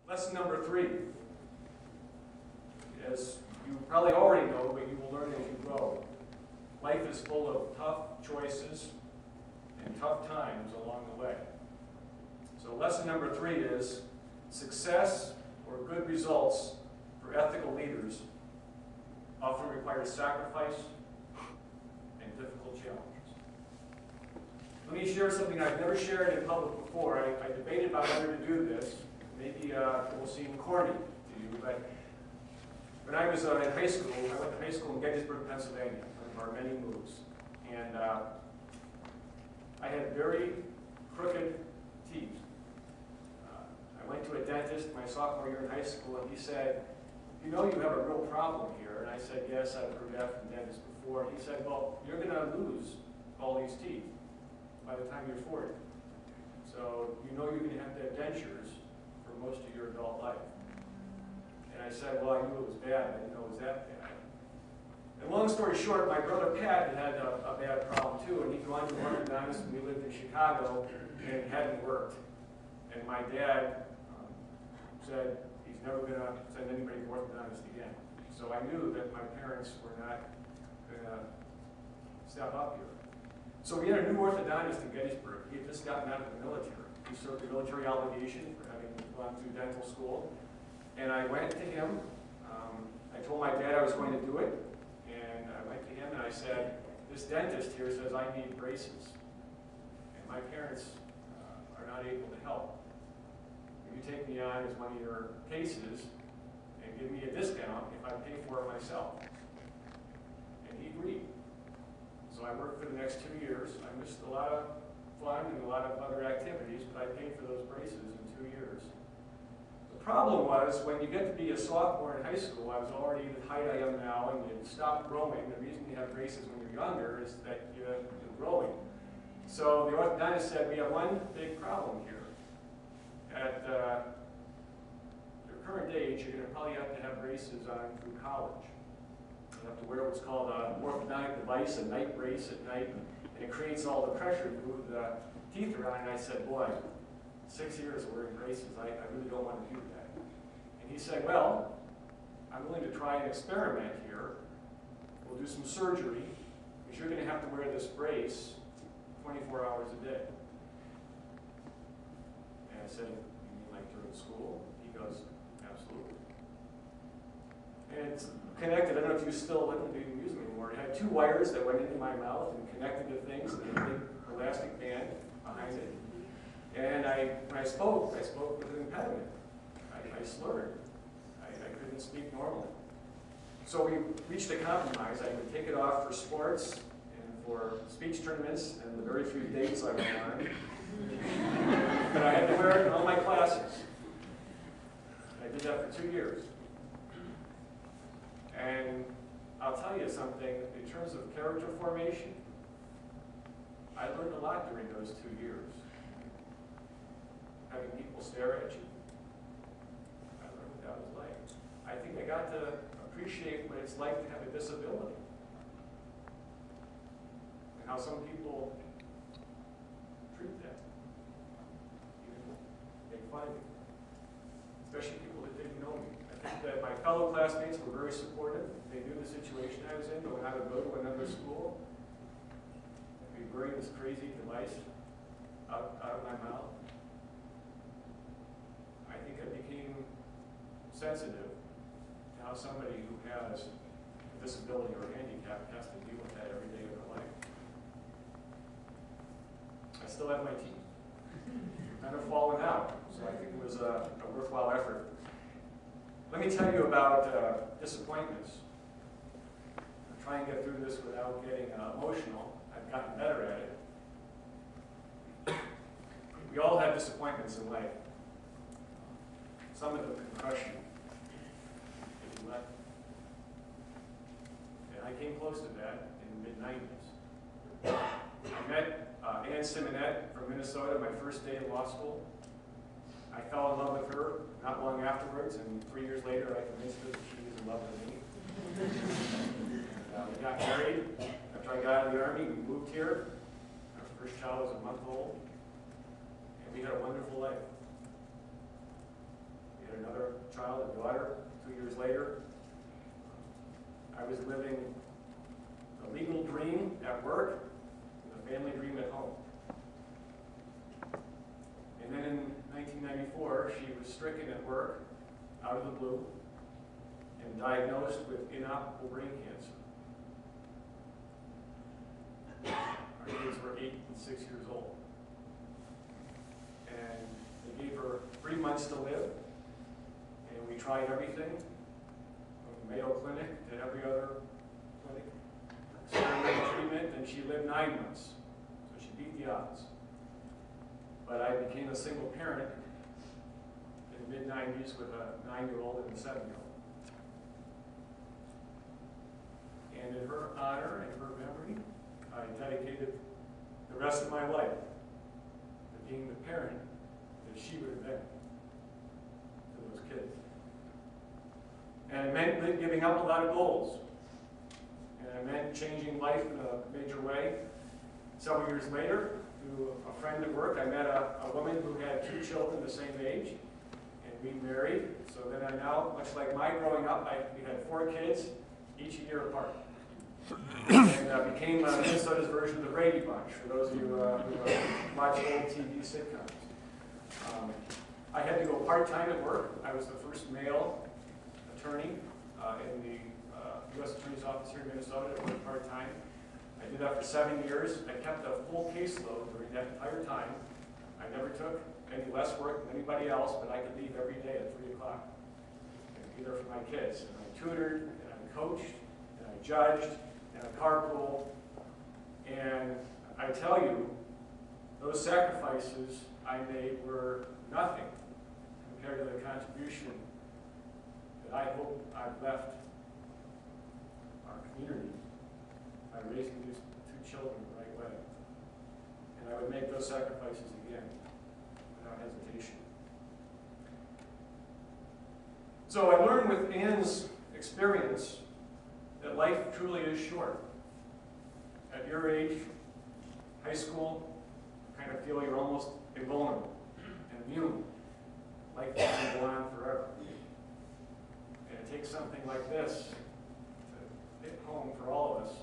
Lesson number 3. As you probably already know, but you will learn as you grow. Life is full of tough choices and tough times along the way. So lesson number 3 is success or good results for ethical leaders often require sacrifice and difficult challenges. Let me share something I've never shared in public before. I debated about whether to do this. Maybe it will seem corny to you, but when I was in high school, I went to high school in Gettysburg, Pennsylvania, one of our many moves. And I had very crooked teeth. I went to a dentist my sophomore year in high school, and he said, "You know you have a real problem here." And I said, "Yes, I've heard that from dentists before." He said, "Well, you're going to lose all these teeth by the time you're 40. So you know you're going to have dentures for most of your adult life." And I said, "Well, I knew it was bad. I didn't know it was that bad." And long story short, my brother Pat had a bad problem too, and he'd gone to one orthodontist when we lived in Chicago, and it hadn't worked. And my dad said he's never going to send anybody to orthodontist again. So I knew that my parents were not going to step up here. So we had a new orthodontist in Gettysburg. He had just gotten out of the military. He served the military obligation for having gone through dental school. And I went to him. I told my dad I was going to do it. And I went to him and I said, "This dentist here says I need braces. And my parents are not able to help. Will you take me on as one of your cases and give me a discount if I pay for it myself?" And he agreed. So I worked for the next 2 years. I missed a lot of fun and a lot of other activities, but I paid for those braces in 2 years. The problem was, when you get to be a sophomore in high school, I was already the height I am now, and you stop growing. The reason you have braces when you're younger is that you're growing. So the orthodontist said, "We have one big problem here. At your current age, you're going to probably have to have braces on through college. You have to wear what's called an orthodontic device, a night brace at night, and it creates all the pressure to move the teeth around." And I said, "Boy, 6 years of wearing braces, I really don't want to do that." And he said, "Well, I'm willing to try an experiment here. We'll do some surgery, because you're going to have to wear this brace 24 hours a day." And I said, "You mean like during school?" He goes, "Absolutely." And it's connected. I don't know if you still even use them anymore. It had 2 wires that went into my mouth and connected to things, and a big elastic band behind it. And when I spoke with an impediment. I slurred. I couldn't speak normally. So we reached a compromise. I would take it off for sports and for speech tournaments and the very few dates I went on. But I had to wear it in all my classes. I did that for 2 years. And I'll tell you something, in terms of character formation, I learned a lot during those 2 years. Having people stare at you, I learned what that was like. I think I got to appreciate what it's like to have a disability. And how some people treat that. Even make fun of me. Especially people that didn't know me. I think that my fellow classmates were very supportive. They knew the situation I was in, but when I would go to another school, I'd be wearing this crazy device out of my mouth. I think I became sensitive to how somebody who has a disability or a handicap has to deal with that every day of their life. I still have my teeth. Kind of fallen out, so I think it was a worthwhile effort. Let me tell you about disappointments. I'll try and get through this without getting emotional. I've gotten better at it. We all have disappointments in life. Some of them can crush you if you let them. And I came close to that in the mid-90s. I met Ann Simonette from Minnesota my first day in law school. I fell in love with her not long afterwards, and 3 years later I convinced her that she was in love with me. We got married. After I got out of the Army, we moved here. Our first child was a month old, and we had a wonderful life. We had a later, I was living the legal dream at work and the family dream at home. And then in 1994, she was stricken at work, out of the blue, and diagnosed with inoperable brain cancer. Our kids were 8 and 6 years old. And they gave her 3 months to live, and we tried everything, from the Mayo Clinic to every other clinic, experimental treatment, and she lived 9 months. So she beat the odds. But I became a single parent in the mid-90s with a 9-year-old and a 7-year-old. And in her honor and her memory, I dedicated the rest of my life to being the parent that she would have been to those kids. And it meant giving up a lot of goals. And it meant changing life in a major way. Several years later, through a friend at work, I met a woman who had 2 children the same age, and we married. So then I now, much like my growing up, we had 4 kids, each a year apart. And became Minnesota's version of the Brady Bunch, for those of you who watch old TV sitcoms. I had to go part-time at work. I was the first male attorney in the U.S. Attorney's Office here in Minnesota. I worked part-time. I did that for 7 years. I kept a full caseload during that entire time. I never took any less work than anybody else, but I could leave every day at 3 o'clock and be there for my kids. And I tutored, and I coached, and I judged, and I carpooled. And I tell you, those sacrifices I made were nothing compared to the contribution that I hope I've left our community by raising these 2 children the right way. And I would make those sacrifices again without hesitation. So I learned with Ann's experience that life truly is short. At your age, high school, you kind of feel you're almost invulnerable and immune. Life doesn't go on forever. And it takes something like this to hit home for all of us